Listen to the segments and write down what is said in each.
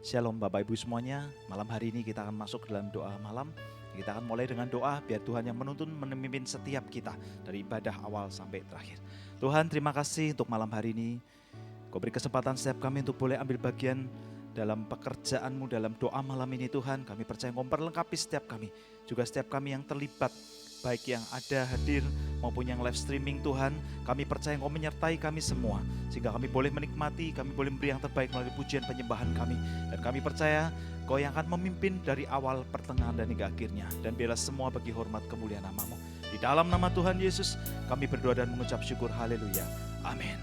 Shalom Bapak Ibu semuanya. Malam hari ini kita akan masuk dalam doa malam. Kita akan mulai dengan doa biar Tuhan yang menuntun memimpin setiap kita dari ibadah awal sampai terakhir. Tuhan, terima kasih untuk malam hari ini. Kau beri kesempatan setiap kami untuk boleh ambil bagian dalam pekerjaan-Mu dalam doa malam ini Tuhan. Kami percaya Kau memperlengkapi setiap kami, juga setiap kami yang terlibat, baik yang ada hadir maupun yang live streaming Tuhan. Kami percaya Engkau menyertai kami semua, sehingga kami boleh menikmati, kami boleh memberi yang terbaik melalui pujian penyembahan kami. Dan kami percaya Kau yang akan memimpin dari awal, pertengahan, dan hingga akhirnya. Dan biarlah semua bagi hormat kemuliaan nama-Mu. Di dalam nama Tuhan Yesus kami berdoa dan mengucap syukur. Haleluya. Amin.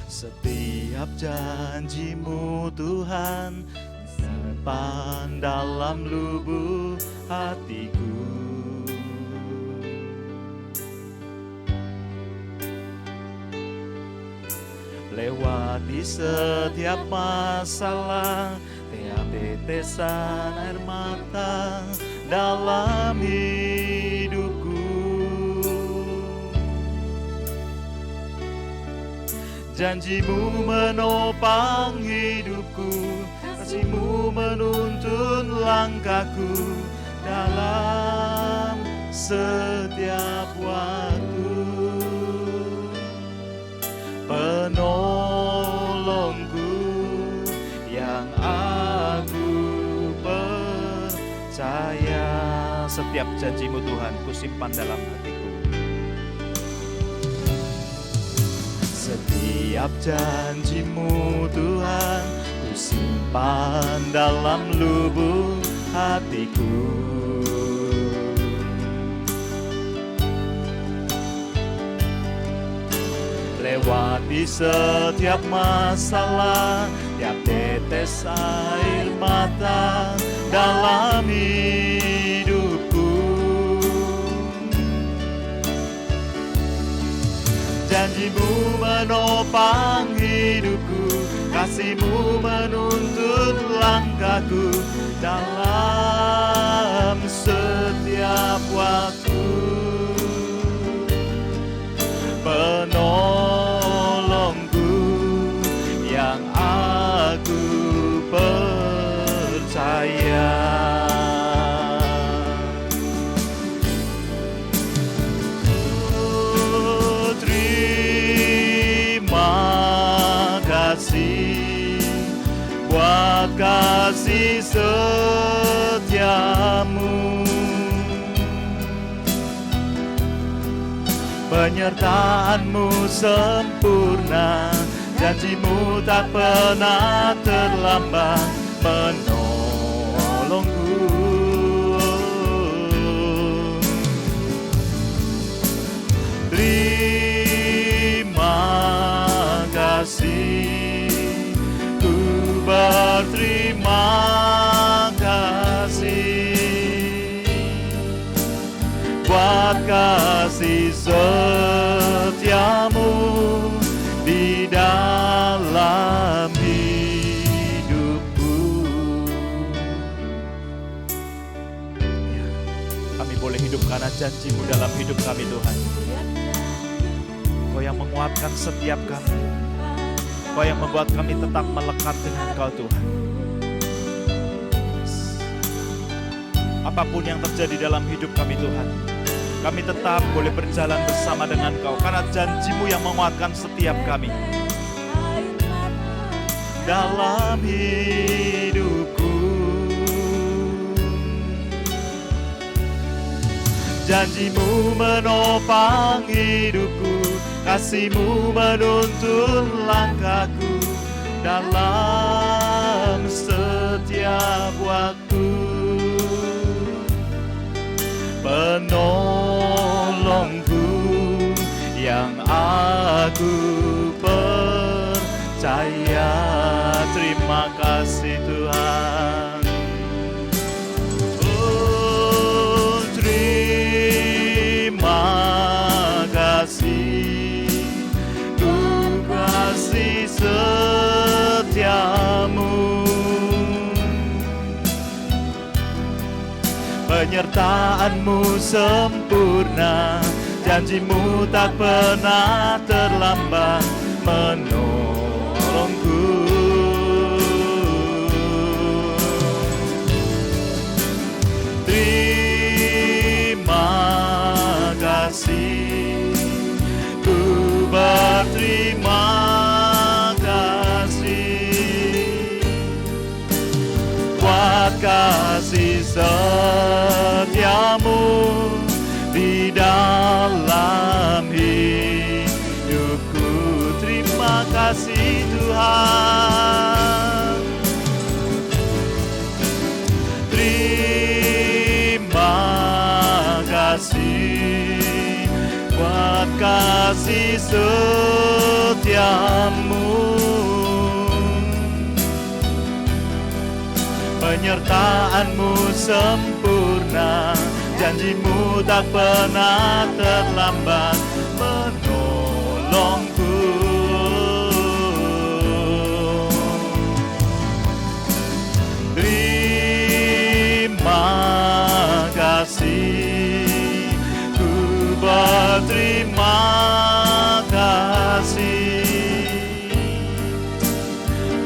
Setiap janji-Mu Tuhan simpan dalam lubuk hatiku. Lewati setiap masalah, tiap tetesan air mata dalam hidupku. Janji-Mu menopang hidupku, kasih-Mu menuntun langkahku dalam setiap waktu. Penolongku yang aku percaya, setiap janji-Mu Tuhan kusimpan dalam hatiku. Setiap janji-Mu Tuhan ku simpan dalam lubuk hatiku. Lewati setiap masalah, tiap tetes air mata dalam hidupku. Janji-Mu menopang hidupku, kasih-Mu menuntun langkahku dalam setiap waktu. Penolongku yang aku percaya. Buat kasih setiamu, penyertaan-Mu sempurna, janji-Mu tak pernah terlambat menolongku. Terima kasih, berterima kasih buat kasih setiamu di dalam hidupku. Ya, kami boleh hidup karena janji-Mu dalam hidup kami Tuhan. Kau yang menguatkan setiap kami, Kau yang membuat kami tetap melekat dengan Kau Tuhan. Apapun yang terjadi dalam hidup kami Tuhan, kami tetap boleh berjalan bersama dengan Kau, karena janji-Mu yang menguatkan setiap kami. Dalam hidupku, janji-Mu menopang hidupku, kasih-Mu menuntun langkahku dalam setiap waktu. Penolongku yang aku percaya. Terima kasih Tuhan. Oh, terima kasih, ku kasih setiamu, Penyertaan-Mu sempurna, janji-Mu tak pernah terlambat menolongku. Terima kasih, ku berterima kasih buat kasih setia-Mu di dalam hidupku. Terima kasih Tuhan, terima kasih buat kasih setia-Mu. Penyertaan-Mu sempurna, janji-Mu tak pernah terlambat menolongku. Terima kasih, ku berterima kasih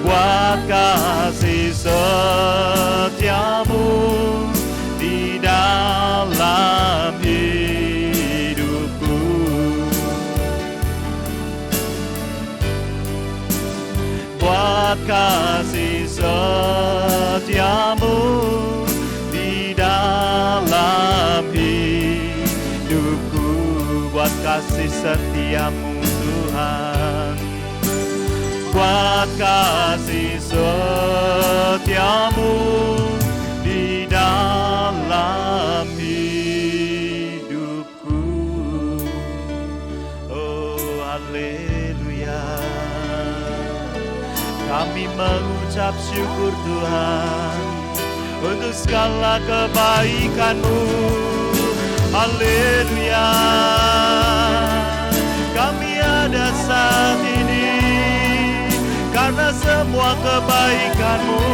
buat kasih setia-Mu di dalam hidupku. Buat kasih setia-Mu di dalam hidupku. Buat kasih setia-Mu Tuhan, buat kasih setia-Mu di dalam hidupku. Oh haleluya, kami mengucap syukur Tuhan untuk segala kebaikan-Mu. Haleluya, kami ada saat ini karena semua kebaikan-Mu,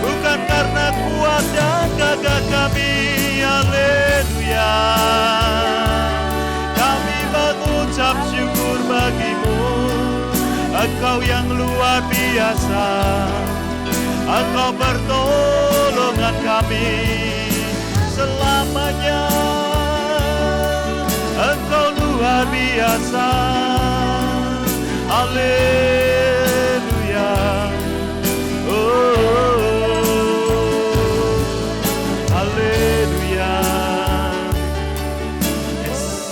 bukan karena kuat dan gagah kami. Haleluya, kami mengucap syukur bagi-Mu. Engkau yang luar biasa, Engkau pertolongan kami selamanya. Engkau luar biasa. Haleluya, oh haleluya. Yes.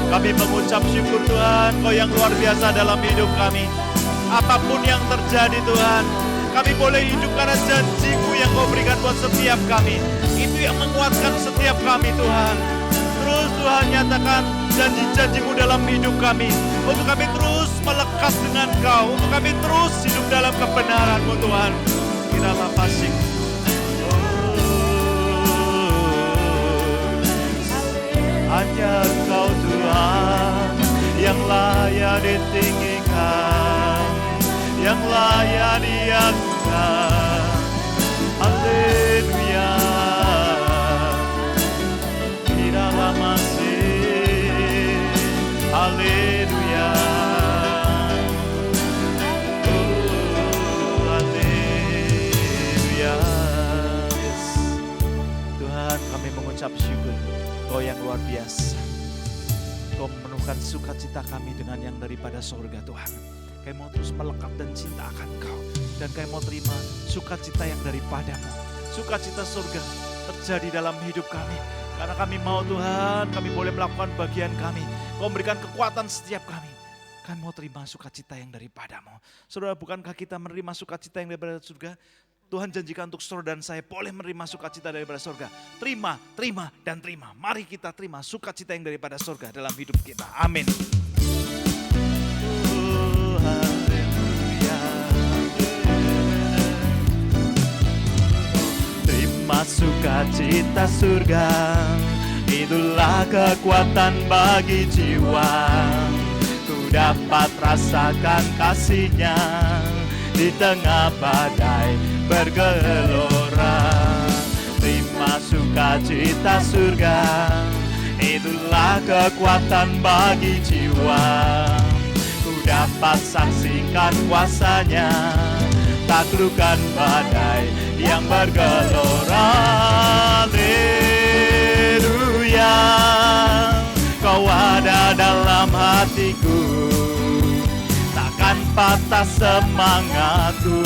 Kami mengucap syukur Tuhan, Kau yang luar biasa dalam hidup kami. Apapun yang terjadi Tuhan, kami boleh hidup karena janji-Mu yang Kau berikan buat setiap kami. Itu yang menguatkan setiap kami Tuhan. Terus Tuhan nyatakan janji-janji-Mu dalam hidup kami, untuk kami terus melekat dengan Kau, untuk kami terus hidup dalam kebenaran-Mu Tuhan. Kiralah fasik. Hanya Engkau Tuhan yang layak ditinggikan, yang layak diagungkan. Haleluya, kiralah masih. Haleluya, oh haleluya. Yes. Tuhan, kami mengucap syukur, Kau yang luar biasa. Kau memenuhkan sukacita kami dengan yang daripada sorga Tuhan. Kami mau terus melekat dan cinta akan Kau, dan kami mau terima sukacita yang daripada-Mu. Sukacita surga terjadi dalam hidup kami, karena kami mau Tuhan, kami boleh melakukan bagian kami. Kau memberikan kekuatan setiap kami. Kami mau terima sukacita yang daripada-Mu. Saudara, bukankah kita menerima sukacita yang daripada surga? Tuhan janjikan untuk saudara dan saya boleh menerima sukacita daripada surga. Terima, terima, dan terima. Mari kita terima sukacita yang daripada surga dalam hidup kita. Amin. Terima sukacita surga, itulah kekuatan bagi jiwa. Ku dapat rasakan kasih-Nya di tengah badai bergelora. Terima terima sukacita surga. Itulah kekuatan bagi jiwa. Ku dapat saksikan kuasanya, taklukkan badai yang bergelora. Haleluya, Kau ada dalam hatiku, takkan patah semangatku,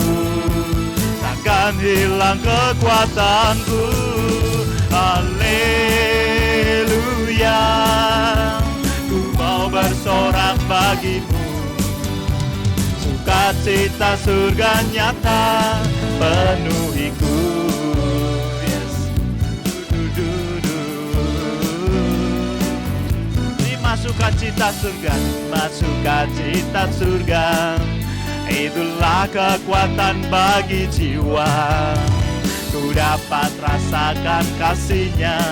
takkan hilang kekuatanku. Haleluya, ku mau bersorak bagimu, sukacita surga nyata penuhiku. Yes. Terima sukacita surga, sukacita surga. Itulah kekuatan bagi jiwa. Ku dapat rasakan kasih-Nya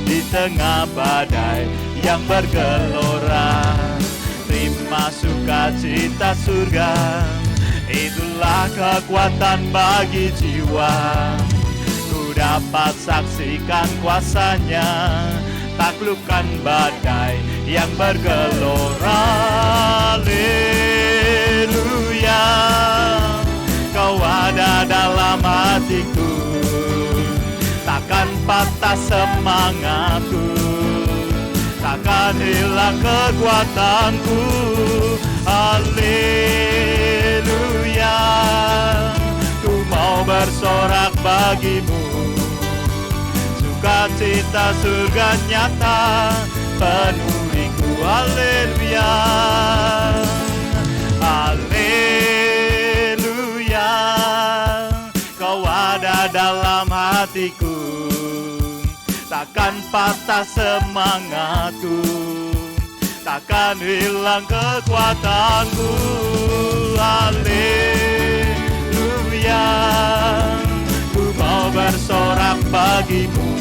di tengah badai yang bergelora. Terima sukacita surga, itulah kekuatan bagi jiwa. Ku dapat saksikan kuasa-Nya, taklukkan badai yang bergelora. Haleluya, Kau ada dalam hatiku, takkan patah semangatku, takkan hilang kekuatanku. Haleluya, ku mau bersorak bagimu, sukacita surga nyata penuhiku. Haleluya, haleluya, Kau ada dalam hatiku, takkan patah semangatku, takkan hilang kekuatanku. Haleluya, ku mau bersorak bagimu,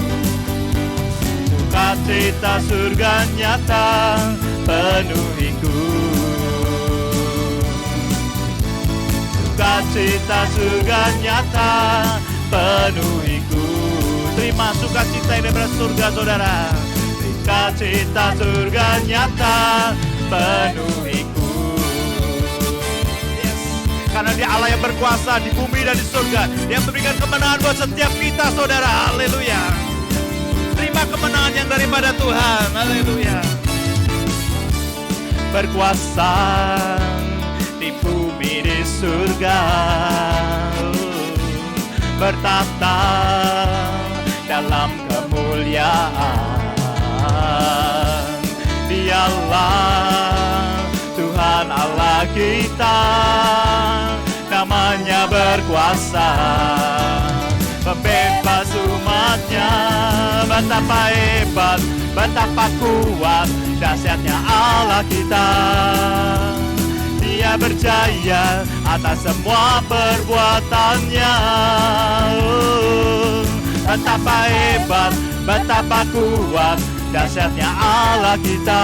sukacita surga nyata penuhiku. Sukacita surga nyata penuhiku. Terima sukacita yang dari surga, saudara. Sukacita surga nyata penuhiku. Yes. Karena Dia Allah yang berkuasa di bumi dan di surga, yang memberikan kemenangan buat setiap kita, saudara. Haleluya. Terima kemenangan yang daripada Tuhan. Haleluya. Berkuasa di bumi di surga, bertata dalam kemuliaan. Dialah Tuhan Allah kita, namanya berkuasa, pembebas umat-Nya. Betapa hebat, betapa kuat, dahsyatnya Allah kita. Dia berjaya atas semua perbuatannya. Betapa hebat, betapa kuat, dahsyatnya Allah kita.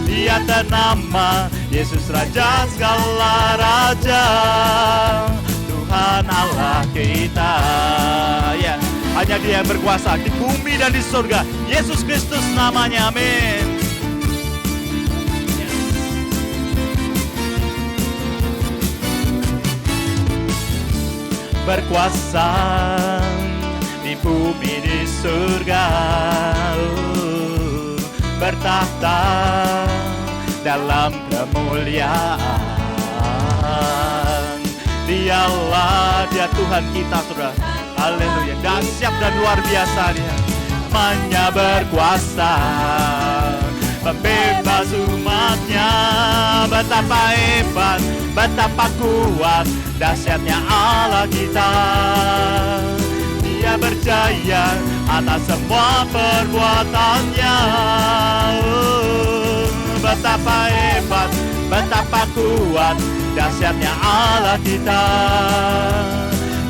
Dia ternama Yesus Raja segala raja, Tuhan Allah kita. Ya, hanya Dia yang berkuasa di bumi dan di surga. Yesus Kristus namanya, amin. Berkuasa di bumi di surga, bertahta dalam kemuliaan. Dialah Dia Tuhan kita, saudara. Haleluya, dahsyat dan luar biasa Dia. Namanya berkuasa, pembebas umat-Nya. Betapa hebat, betapa kuat, dahsyatnya Allah kita. Dia berjaya atas semua perbuatannya. Betapa hebat, betapa kuat, dahsyatnya Allah kita.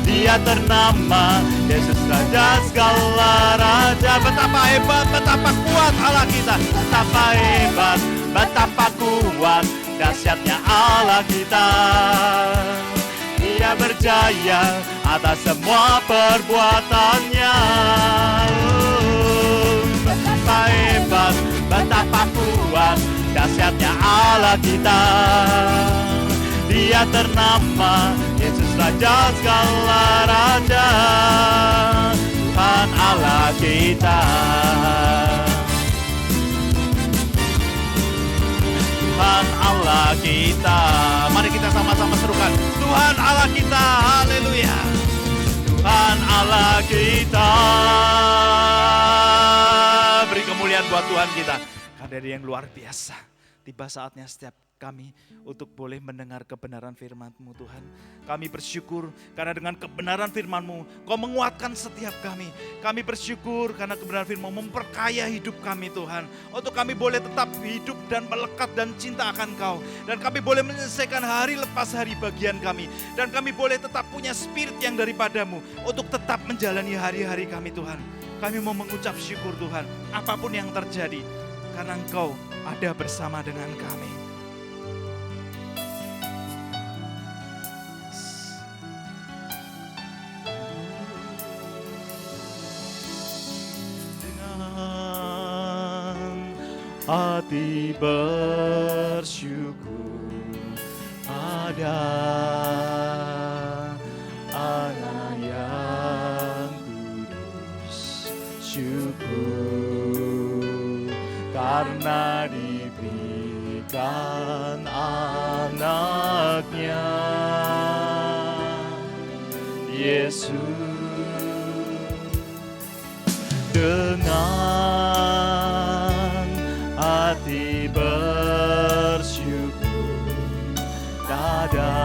Dia ternama Yesus Raja segala raja. Betapa hebat, betapa kuat Allah kita. Betapa hebat, betapa kuat, dahsyatnya Allah kita. Dia berjaya jaya atas semua perbuatannya. Betapa hebat, betapa kuat, dahsyatnya Allah kita. Dia ternama Yesus Raja segala raja, Tuhan Allah kita. Tuhan Allah kita. Mari kita sama-sama serukan, Tuhan Allah kita. Haleluya. Tuhan Allah kita. Beri kemuliaan buat Tuhan kita. Karena dia yang luar biasa. Tiba saatnya setiap kami untuk boleh mendengar kebenaran firman-Mu Tuhan. Kami bersyukur karena dengan kebenaran firman-Mu Kau menguatkan setiap kami. Kami bersyukur karena kebenaran firman-Mu memperkaya hidup kami Tuhan. Untuk kami boleh tetap hidup dan melekat dan cinta akan Kau. Dan kami boleh menyelesaikan hari lepas hari bagian kami. Dan kami boleh tetap punya spirit yang daripada-Mu untuk tetap menjalani hari-hari kami Tuhan. Kami mau mengucap syukur Tuhan apapun yang terjadi. Karena Engkau ada bersama dengan kami. Hati bersyukur ada Allah yang kudus, syukur karena diberikan anaknya Yesus. Dengan hati bersyukur ada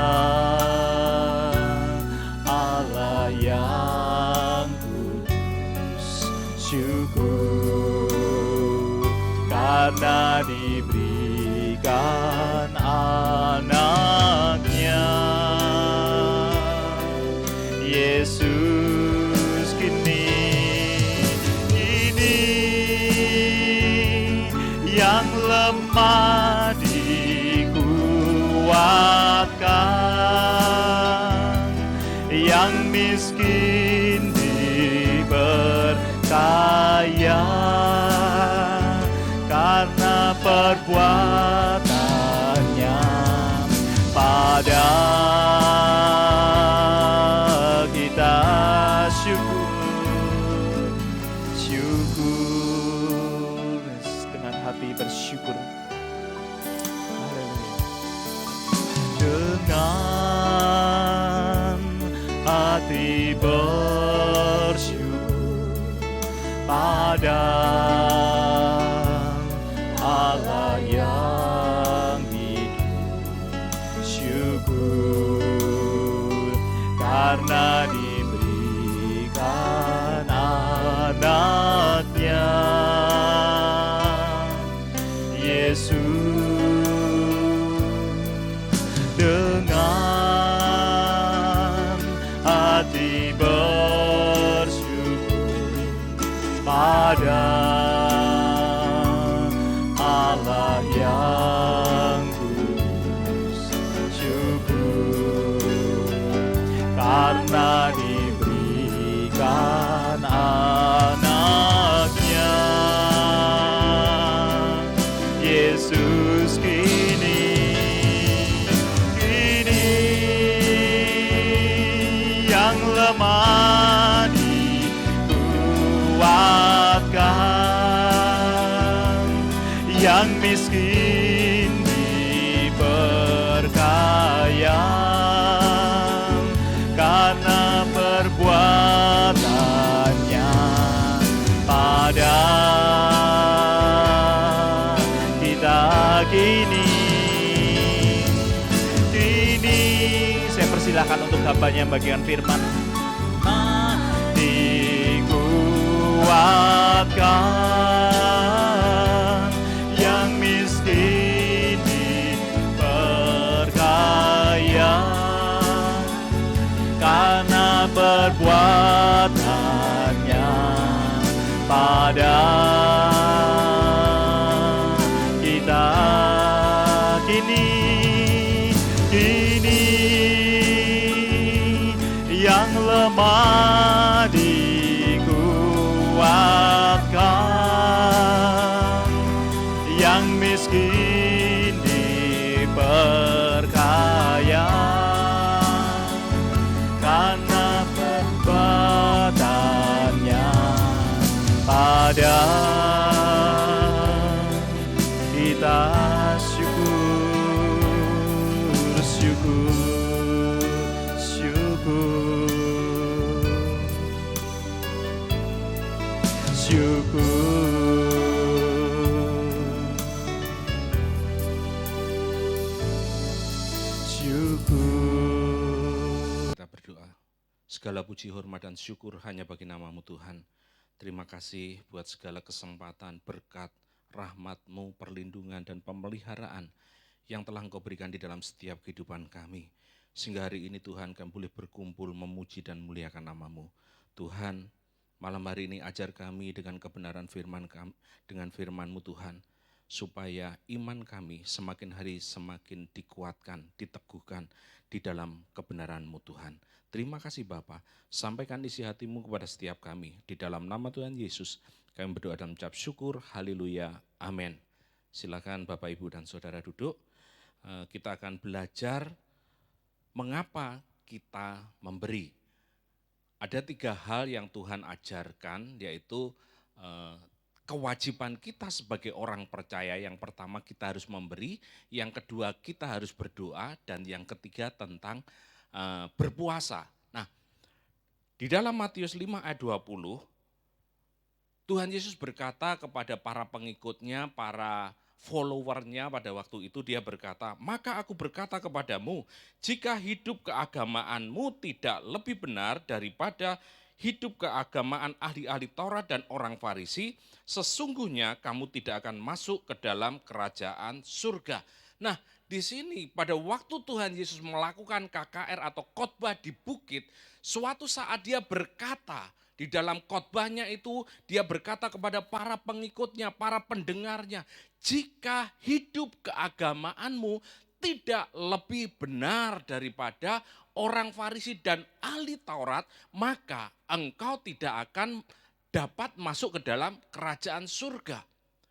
Allah yang kudus, syukur karena diberikan anaknya Yesus. Kini yang lemah dikuatkan, yang miskin diberkaya, karena perbuatannya pada kita syukur, syukur dengan hati bersyukur. Haleluya. Dengan hati bersyukur pada Allah yang hidup, syukur karena diberikan anaknya Yesus. Dengan hati bersyukur pada Allah yang kudus, syukur karena diberikan anaknya Yesus. Kini yang lemah dikuatkan, yang miskin diberkaya, karena perbuatannya pada kita kini. Saya persilahkan untuk hambanya yang bagian firman. Dikuatkan, yang miskin diberkaya, karena perbuatannya pada kita kini miskin diperkaya karena perbuatannya pada kita. Kita berdoa. Segala puji, hormat, dan syukur hanya bagi nama-Mu Tuhan. Terima kasih buat segala kesempatan, berkat, rahmat-Mu, perlindungan, dan pemeliharaan yang telah Engkau berikan di dalam setiap kehidupan kami. Sehingga hari ini Tuhan kami boleh berkumpul memuji dan muliakan nama-Mu. Tuhan, malam hari ini ajar kami dengan kebenaran dengan firman-Mu Tuhan, supaya iman kami semakin hari semakin dikuatkan, diteguhkan di dalam kebenaran-Mu Tuhan. Terima kasih Bapa, sampaikan isi hati-Mu kepada setiap kami. Di dalam nama Tuhan Yesus, kami berdoa dan mengucap syukur, haleluya, amin. Silakan Bapak, Ibu, dan Saudara duduk. Kita akan belajar mengapa kita memberi. Ada 3 hal yang Tuhan ajarkan, yaitu kewajiban kita sebagai orang percaya. Yang pertama, kita harus memberi, yang kedua kita harus berdoa, dan yang ketiga tentang berpuasa. Nah, di dalam Matius 5 ayat 20, Tuhan Yesus berkata kepada para pengikutnya, para followernya pada waktu itu, dia berkata, maka aku berkata kepadamu, jika hidup keagamaanmu tidak lebih benar daripada hidup keagamaan ahli-ahli Taurat dan orang Farisi, sesungguhnya kamu tidak akan masuk ke dalam kerajaan surga. Nah, di sini pada waktu Tuhan Yesus melakukan KKR atau khotbah di bukit, suatu saat dia berkata, di dalam khotbahnya itu dia berkata kepada para pengikutnya, para pendengarnya, jika hidup keagamaanmu tidak lebih benar daripada orang Farisi dan ahli Taurat, maka engkau tidak akan dapat masuk ke dalam kerajaan surga.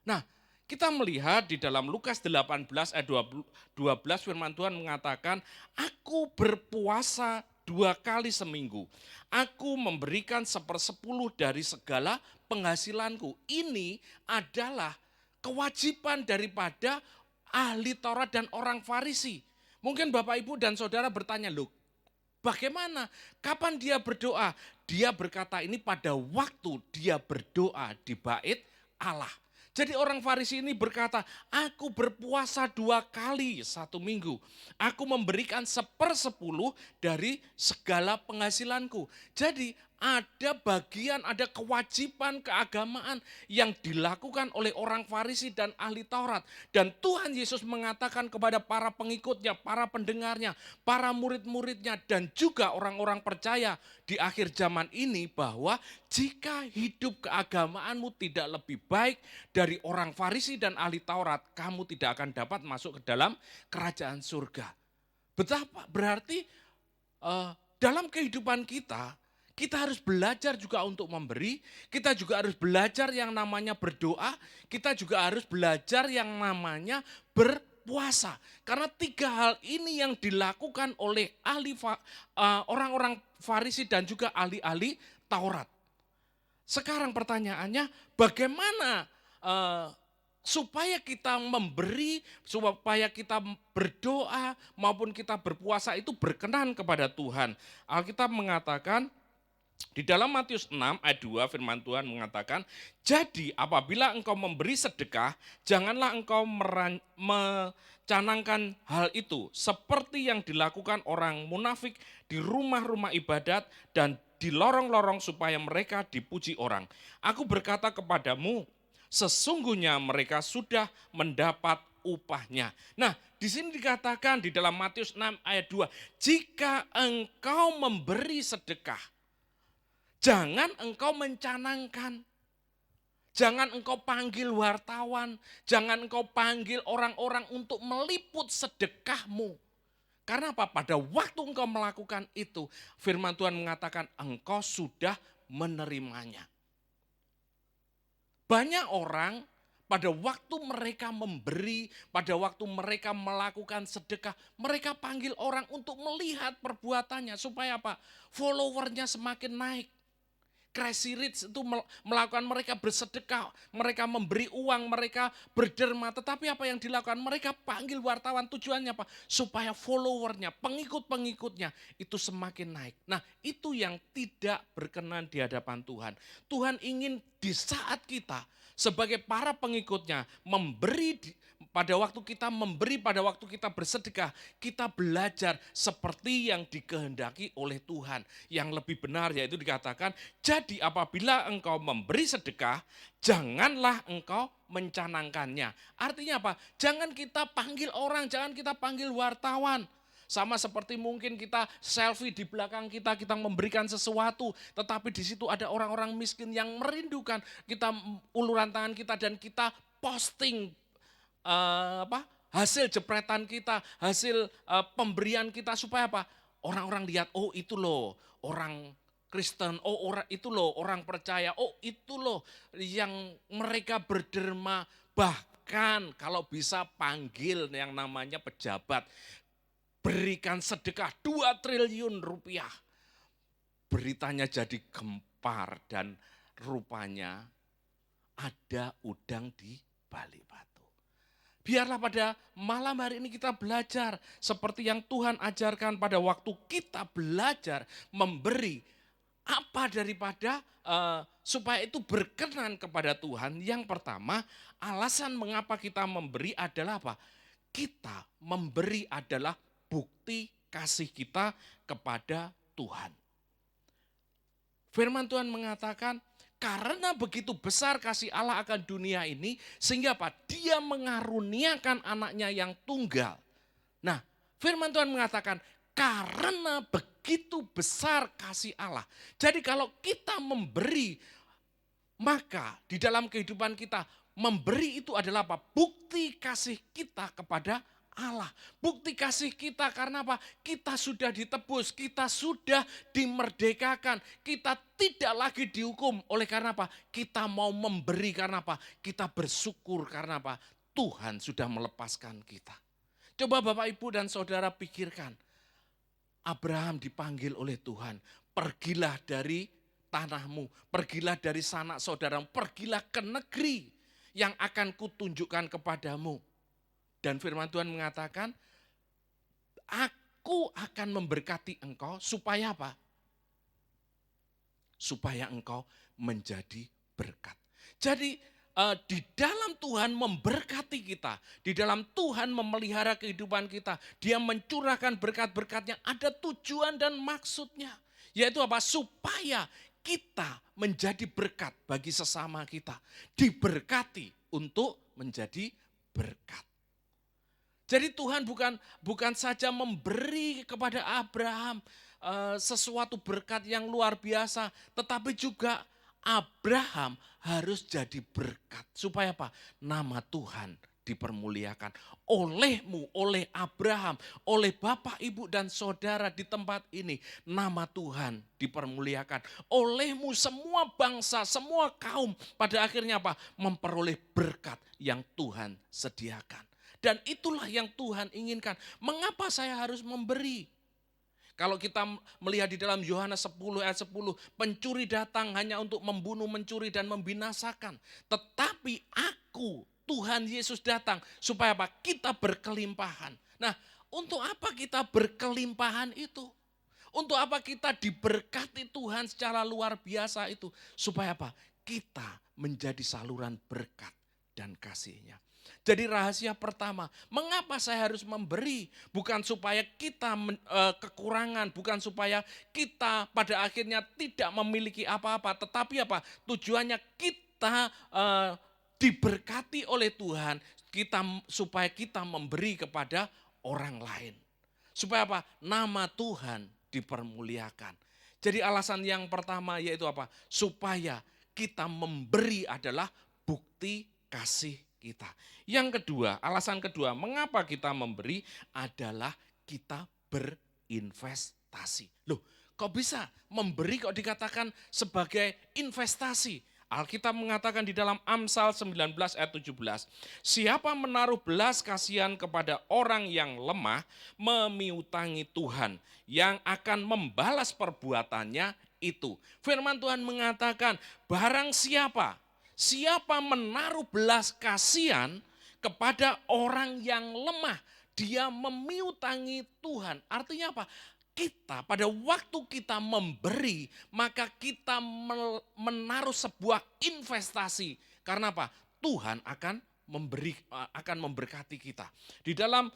Nah, kita melihat di dalam Lukas 18 ayat 12 firman Tuhan mengatakan, aku berpuasa 2 kali seminggu. Aku memberikan 1/10 dari segala penghasilanku. Ini adalah kewajiban daripada ahli Taurat dan orang Farisi. Mungkin Bapak, Ibu, dan Saudara bertanya, loh, bagaimana? Kapan dia berdoa? Dia berkata ini pada waktu dia berdoa di bait Allah. Jadi orang Farisi ini berkata, aku berpuasa 2 kali 1 minggu. Aku memberikan 1/10 dari segala penghasilanku. Jadi ada bagian, ada kewajiban keagamaan yang dilakukan oleh orang Farisi dan ahli Taurat. Dan Tuhan Yesus mengatakan kepada para pengikutnya, para pendengarnya, para murid-muridnya, dan juga orang-orang percaya di akhir zaman ini bahwa jika hidup keagamaanmu tidak lebih baik dari orang Farisi dan ahli Taurat, kamu tidak akan dapat masuk ke dalam kerajaan surga. Betapa berarti dalam kehidupan kita harus belajar juga untuk memberi, kita juga harus belajar yang namanya berdoa, kita juga harus belajar yang namanya berpuasa. Karena 3 hal ini yang dilakukan oleh orang-orang Farisi dan juga ahli-ahli Taurat. Sekarang pertanyaannya, bagaimana supaya kita memberi, supaya kita berdoa maupun kita berpuasa itu berkenan kepada Tuhan. Alkitab mengatakan di dalam Matius 6 ayat 2 firman Tuhan mengatakan, jadi apabila engkau memberi sedekah, janganlah engkau mencanangkan hal itu seperti yang dilakukan orang munafik di rumah-rumah ibadat dan di lorong-lorong supaya mereka dipuji orang. Aku berkata kepadamu, sesungguhnya mereka sudah mendapat upahnya. Nah, di sini dikatakan di dalam Matius 6 ayat 2, jika engkau memberi sedekah, jangan engkau mencanangkan, jangan engkau panggil wartawan, jangan engkau panggil orang-orang untuk meliput sedekahmu. Karena apa? Pada waktu engkau melakukan itu, firman Tuhan mengatakan engkau sudah menerimanya. Banyak orang pada waktu mereka memberi, pada waktu mereka melakukan sedekah, mereka panggil orang untuk melihat perbuatannya. Supaya apa? Followernya semakin naik. Crazy Rich itu melakukan mereka bersedekah, mereka memberi uang, mereka berderma. Tetapi apa yang dilakukan? Mereka panggil wartawan, tujuannya apa? Supaya followernya, pengikut-pengikutnya itu semakin naik. Nah, itu yang tidak berkenan di hadapan Tuhan. Tuhan ingin di saat kita sebagai para pengikutnya pada waktu kita memberi, pada waktu kita bersedekah, kita belajar seperti yang dikehendaki oleh Tuhan. Yang lebih benar yaitu dikatakan, jadi apabila engkau memberi sedekah, janganlah engkau mencanangkannya. Artinya apa? Jangan kita panggil orang, jangan kita panggil wartawan. Sama seperti mungkin kita selfie di belakang kita, kita memberikan sesuatu, tetapi di situ ada orang-orang miskin yang merindukan. Kita uluran tangan kita dan kita posting hasil jepretan kita, hasil pemberian kita, supaya apa? Orang-orang lihat, oh itu loh orang Kristen, oh orang itu loh orang percaya, oh itu loh yang mereka berderma. Bahkan kalau bisa panggil yang namanya pejabat, berikan sedekah 2 triliun rupiah. Beritanya jadi gempar dan rupanya ada udang di balik batu. Biarlah pada malam hari ini kita belajar seperti yang Tuhan ajarkan pada waktu kita belajar memberi. Apa daripada supaya itu berkenan kepada Tuhan. Yang pertama, alasan mengapa kita memberi adalah apa? Kita memberi adalah bukti kasih kita kepada Tuhan. Firman Tuhan mengatakan, karena begitu besar kasih Allah akan dunia ini, sehingga apa? Dia mengaruniakan anaknya yang tunggal. Nah, firman Tuhan mengatakan, karena begitu besar kasih Allah. Jadi kalau kita memberi, maka di dalam kehidupan kita, memberi itu adalah apa? Bukti kasih kita kepada Allah. Bukti kasih kita karena apa? Kita sudah ditebus, kita sudah dimerdekakan. Kita tidak lagi dihukum. Oleh karena apa? Kita mau memberi karena apa? Kita bersyukur karena apa? Tuhan sudah melepaskan kita. Coba Bapak Ibu dan Saudara pikirkan. Abraham dipanggil oleh Tuhan. Pergilah dari tanahmu, pergilah dari sanak saudaramu, pergilah ke negeri yang akan kutunjukkan kepadamu. Dan firman Tuhan mengatakan, aku akan memberkati engkau supaya apa? Supaya engkau menjadi berkat. Jadi di dalam Tuhan memberkati kita, di dalam Tuhan memelihara kehidupan kita, Dia mencurahkan berkat-berkatnya, ada tujuan dan maksudnya. Yaitu apa? Supaya kita menjadi berkat bagi sesama kita. Diberkati untuk menjadi berkat. Jadi Tuhan bukan saja memberi kepada Abraham sesuatu berkat yang luar biasa, tetapi juga Abraham harus jadi berkat. Supaya apa? Nama Tuhan dipermuliakan olehmu, oleh Abraham, oleh Bapak, Ibu, dan Saudara di tempat ini. Nama Tuhan dipermuliakan. Olehmu semua bangsa, semua kaum pada akhirnya apa? Memperoleh berkat yang Tuhan sediakan. Dan itulah yang Tuhan inginkan. Mengapa saya harus memberi? Kalau kita melihat di dalam Yohanes 10 ayat 10, pencuri datang hanya untuk membunuh, mencuri, dan membinasakan. Tetapi aku, Tuhan Yesus datang supaya apa? Kita berkelimpahan. Nah, untuk apa kita berkelimpahan itu? Untuk apa kita diberkati Tuhan secara luar biasa itu? Supaya apa? Kita menjadi saluran berkat dan kasih-Nya. Jadi rahasia pertama, mengapa saya harus memberi? Bukan supaya kita kekurangan, bukan supaya kita pada akhirnya tidak memiliki apa-apa. Tetapi apa? Tujuannya kita diberkati oleh Tuhan, supaya kita memberi kepada orang lain. Supaya apa? Nama Tuhan dipermuliakan. Jadi alasan yang pertama yaitu apa? Supaya kita memberi adalah bukti kasih kita. Yang kedua, alasan kedua, mengapa kita memberi adalah kita berinvestasi. Loh, kok bisa memberi kok dikatakan sebagai investasi? Alkitab mengatakan di dalam Amsal 19 ayat 17, siapa menaruh belas kasihan kepada orang yang lemah, memiutangi Tuhan yang akan membalas perbuatannya itu. Firman Tuhan mengatakan, barang siapa menaruh belas kasihan kepada orang yang lemah, dia memiutangi Tuhan. Artinya apa? Kita pada waktu kita memberi, maka kita menaruh sebuah investasi. Karena apa? Tuhan akan memberkati kita. Di dalam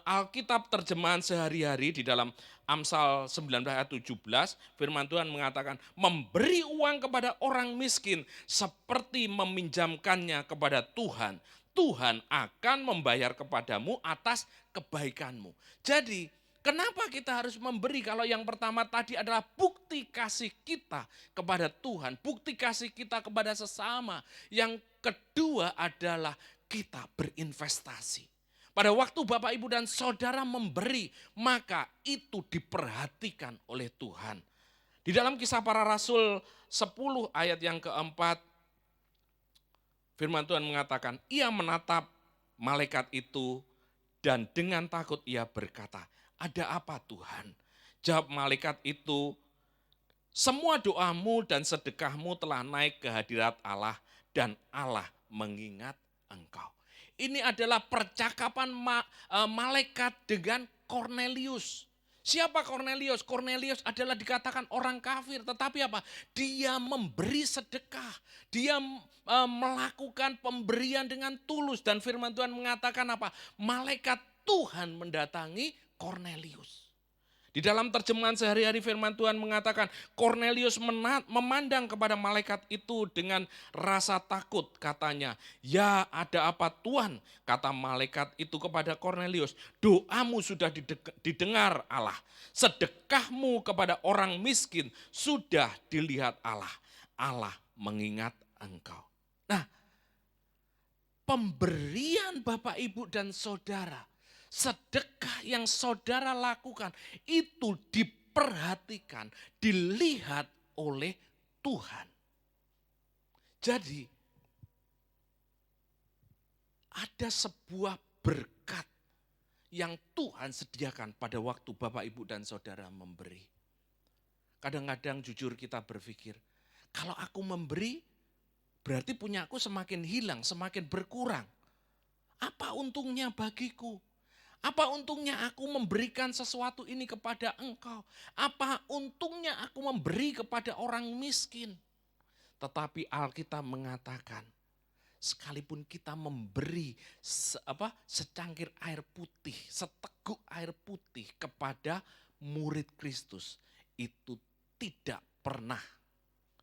Alkitab terjemahan sehari-hari, di dalam Amsal 19 ayat 17, firman Tuhan mengatakan, memberi uang kepada orang miskin seperti meminjamkannya kepada Tuhan. Tuhan akan membayar kepadamu atas kebaikanmu. Jadi, kenapa kita harus memberi? Kalau yang pertama tadi adalah bukti kasih kita kepada Tuhan, bukti kasih kita kepada sesama. Yang kedua adalah kita berinvestasi. Pada waktu Bapak, Ibu, dan Saudara memberi, maka itu diperhatikan oleh Tuhan. Di dalam Kisah Para Rasul 10 ayat yang keempat, firman Tuhan mengatakan, ia menatap malaikat itu dan dengan takut ia berkata, ada apa Tuhan? Jawab malaikat itu, semua doamu dan sedekahmu telah naik ke hadirat Allah dan Allah mengingat engkau. Ini adalah percakapan malaikat dengan Kornelius. Siapa Kornelius? Kornelius adalah dikatakan orang kafir, tetapi apa? Dia memberi sedekah, dia melakukan pemberian dengan tulus, dan firman Tuhan mengatakan apa? Malaikat Tuhan mendatangi Kornelius. Di dalam terjemahan sehari-hari firman Tuhan mengatakan, Kornelius memandang kepada malaikat itu dengan rasa takut, katanya, ya ada apa Tuhan? Kata malaikat itu kepada Kornelius, doamu sudah didengar Allah, sedekahmu kepada orang miskin sudah dilihat Allah, Allah mengingat engkau. Nah, pemberian Bapak, Ibu, dan Saudara, sedekah yang saudara lakukan itu diperhatikan, dilihat oleh Tuhan. Jadi ada sebuah berkat yang Tuhan sediakan pada waktu Bapak, Ibu, dan Saudara memberi. Kadang-kadang jujur kita berpikir, kalau aku memberi berarti punya aku semakin hilang, semakin berkurang. Apa untungnya bagiku? Apa untungnya aku memberikan sesuatu ini kepada engkau? Apa untungnya aku memberi kepada orang miskin? Tetapi Alkitab mengatakan, sekalipun kita memberi secangkir air putih, seteguk air putih kepada murid Kristus, itu tidak pernah,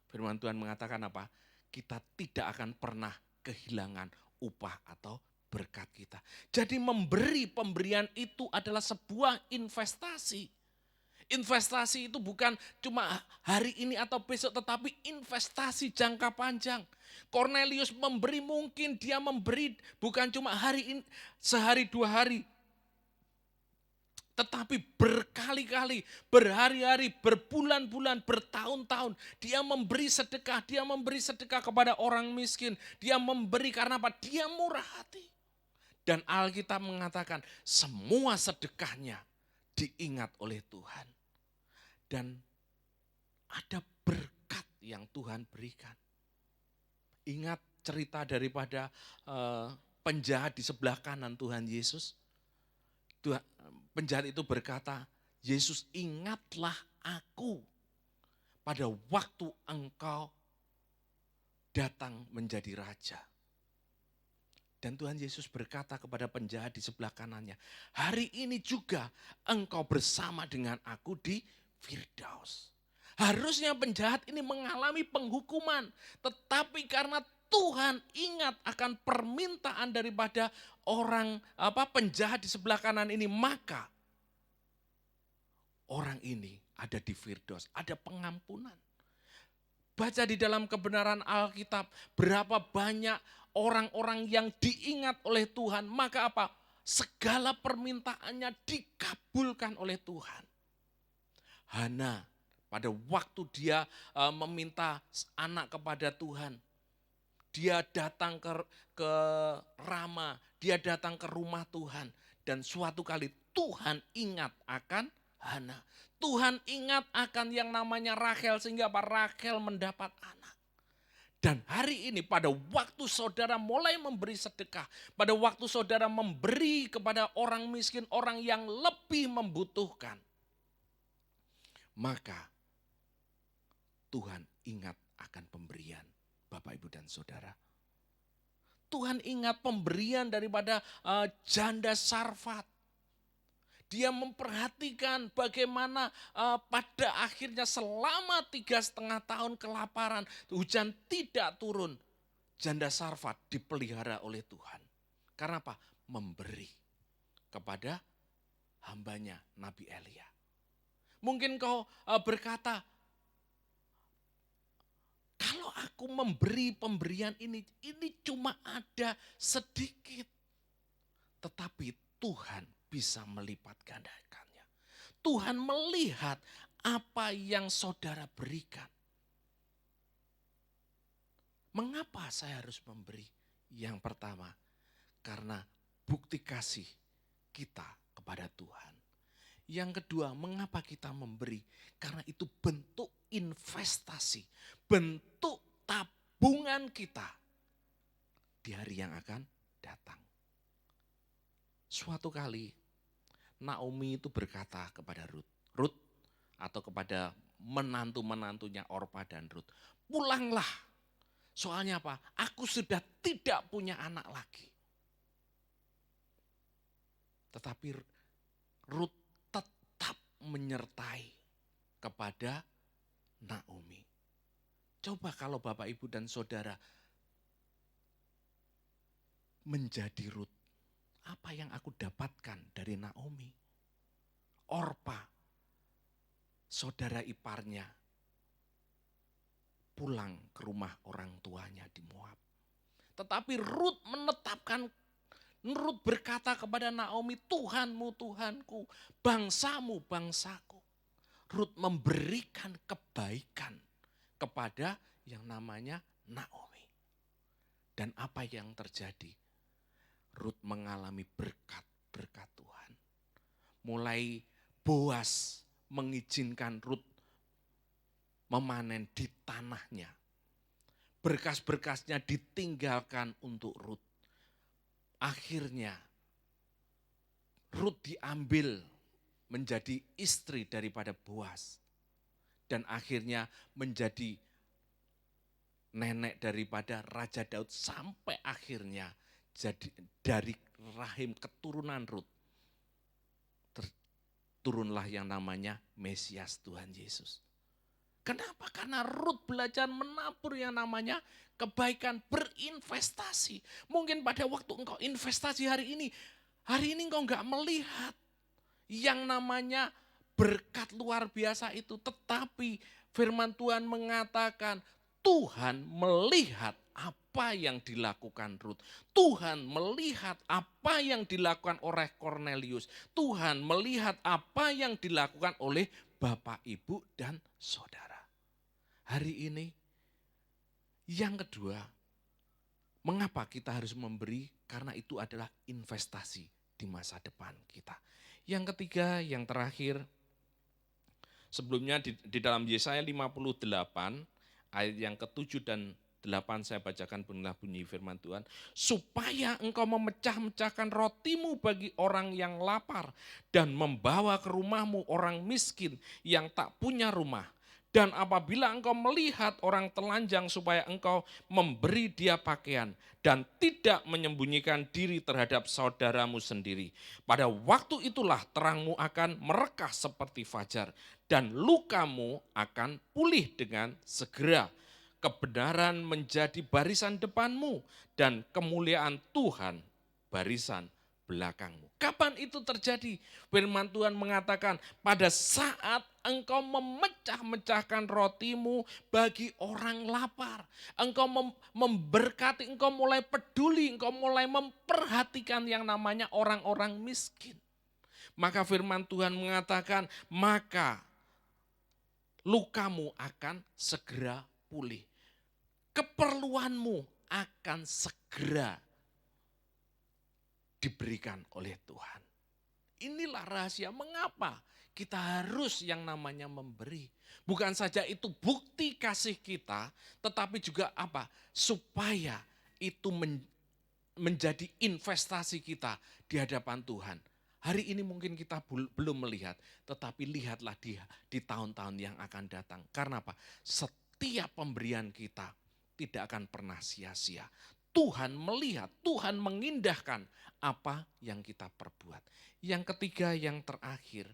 firman Tuhan mengatakan apa? Kita tidak akan pernah kehilangan upah atau berkat kita. Jadi pemberian itu adalah sebuah investasi. Investasi itu bukan cuma hari ini atau besok, tetapi investasi jangka panjang. Kornelius memberi, mungkin dia memberi bukan cuma hari ini, sehari dua hari, tetapi berkali-kali, berhari-hari, berbulan-bulan, bertahun-tahun. Dia memberi sedekah kepada orang miskin. Dia memberi karena apa? Dia murah hati. Dan Alkitab mengatakan semua sedekahnya diingat oleh Tuhan. Dan ada berkat yang Tuhan berikan. Ingat cerita daripada penjahat di sebelah kanan Tuhan Yesus. Penjahat itu berkata, Yesus, ingatlah aku pada waktu engkau datang menjadi raja. Dan Tuhan Yesus berkata kepada penjahat di sebelah kanannya, hari ini juga engkau bersama dengan aku di Firdaus. Harusnya penjahat ini mengalami penghukuman, tetapi karena Tuhan ingat akan permintaan daripada penjahat di sebelah kanan ini, maka orang ini ada di Firdaus, ada pengampunan. Baca di dalam kebenaran Alkitab, berapa banyak orang-orang yang diingat oleh Tuhan, maka apa? Segala permintaannya dikabulkan oleh Tuhan. Hana Pada waktu dia meminta anak kepada Tuhan, dia datang ke Rama, dia datang ke rumah Tuhan. Dan suatu kali Tuhan ingat akan Hana. Tuhan ingat akan yang namanya Rachel sehingga Rachel mendapat anak. Dan hari ini pada waktu saudara mulai memberi sedekah, pada waktu saudara memberi kepada orang miskin, orang yang lebih membutuhkan, maka Tuhan ingat akan pemberian Bapak, Ibu, dan Saudara. Tuhan ingat pemberian daripada janda Sarfat. Dia memperhatikan bagaimana pada akhirnya selama 3,5 tahun kelaparan, hujan tidak turun. Janda Sarfat dipelihara oleh Tuhan. Karena apa? Memberi kepada hambanya Nabi Elia. Mungkin kau berkata, kalau aku memberi pemberian ini cuma ada sedikit. Tetapi Tuhan bisa melipat gandakannya. Tuhan melihat apa yang saudara berikan. Mengapa saya harus memberi? Yang pertama, karena bukti kasih kita kepada Tuhan. Yang kedua, mengapa kita memberi? Karena itu bentuk investasi, bentuk tabungan kita di hari yang akan datang. Suatu kali Naomi itu berkata kepada Rut atau kepada menantu-menantunya Orpa dan Rut, pulanglah. Soalnya apa? Aku sudah tidak punya anak lagi. Tetapi Rut tetap menyertai kepada Naomi. Coba kalau Bapak, Ibu, dan Saudara menjadi Rut. Apa yang aku dapatkan dari Naomi? Orpa, saudara iparnya, pulang ke rumah orang tuanya di Moab. Tetapi Rut berkata kepada Naomi, Tuhanmu Tuhanku, bangsamu bangsaku. Rut memberikan kebaikan kepada yang namanya Naomi. Dan apa yang terjadi? Rut mengalami berkat Tuhan. Mulai Boas mengizinkan Rut memanen di tanahnya. Berkas-berkasnya ditinggalkan untuk Rut. Akhirnya Rut diambil menjadi istri daripada Boas. Dan akhirnya menjadi nenek daripada Raja Daud sampai akhirnya jadi dari rahim keturunan Rut turunlah yang namanya Mesias Tuhan Yesus. Kenapa? Karena Rut belajar menabur yang namanya kebaikan, berinvestasi. Mungkin pada waktu engkau investasi hari ini engkau enggak melihat yang namanya berkat luar biasa itu. Tetapi firman Tuhan mengatakan Tuhan melihat apa yang dilakukan Rut. Tuhan melihat apa yang dilakukan oleh Cornelius. Tuhan melihat apa yang dilakukan oleh Bapak, Ibu, dan Saudara. Hari ini yang kedua, mengapa kita harus memberi? Karena itu adalah investasi di masa depan kita. Yang ketiga, yang terakhir, sebelumnya di dalam Yesaya 58, ayat yang ke-7 dan 8 saya bacakan bunyi firman Tuhan. Supaya engkau memecah-mecahkan rotimu bagi orang yang lapar dan membawa ke rumahmu orang miskin yang tak punya rumah. Dan apabila engkau melihat orang telanjang supaya engkau memberi dia pakaian dan tidak menyembunyikan diri terhadap saudaramu sendiri. Pada waktu itulah terangmu akan merekah seperti fajar dan lukamu akan pulih dengan segera. Kebenaran menjadi barisan depanmu dan kemuliaan Tuhan barisan belakangmu. Kapan itu terjadi? Firman Tuhan mengatakan pada saat engkau memecah-mecahkan rotimu bagi orang lapar. Engkau memberkati, engkau mulai peduli, engkau mulai memperhatikan yang namanya orang-orang miskin. Maka firman Tuhan mengatakan, maka lukamu akan segera pulih. Keperluanmu akan segera diberikan oleh Tuhan. Inilah rahasia mengapa kita harus yang namanya memberi. Bukan saja itu bukti kasih kita, tetapi juga apa? Supaya itu menjadi investasi kita di hadapan Tuhan. Hari ini mungkin kita belum melihat, tetapi lihatlah di tahun-tahun yang akan datang. Karena apa? Setiap pemberian kita tidak akan pernah sia-sia. Tuhan melihat, Tuhan mengindahkan apa yang kita perbuat. Yang ketiga, yang terakhir,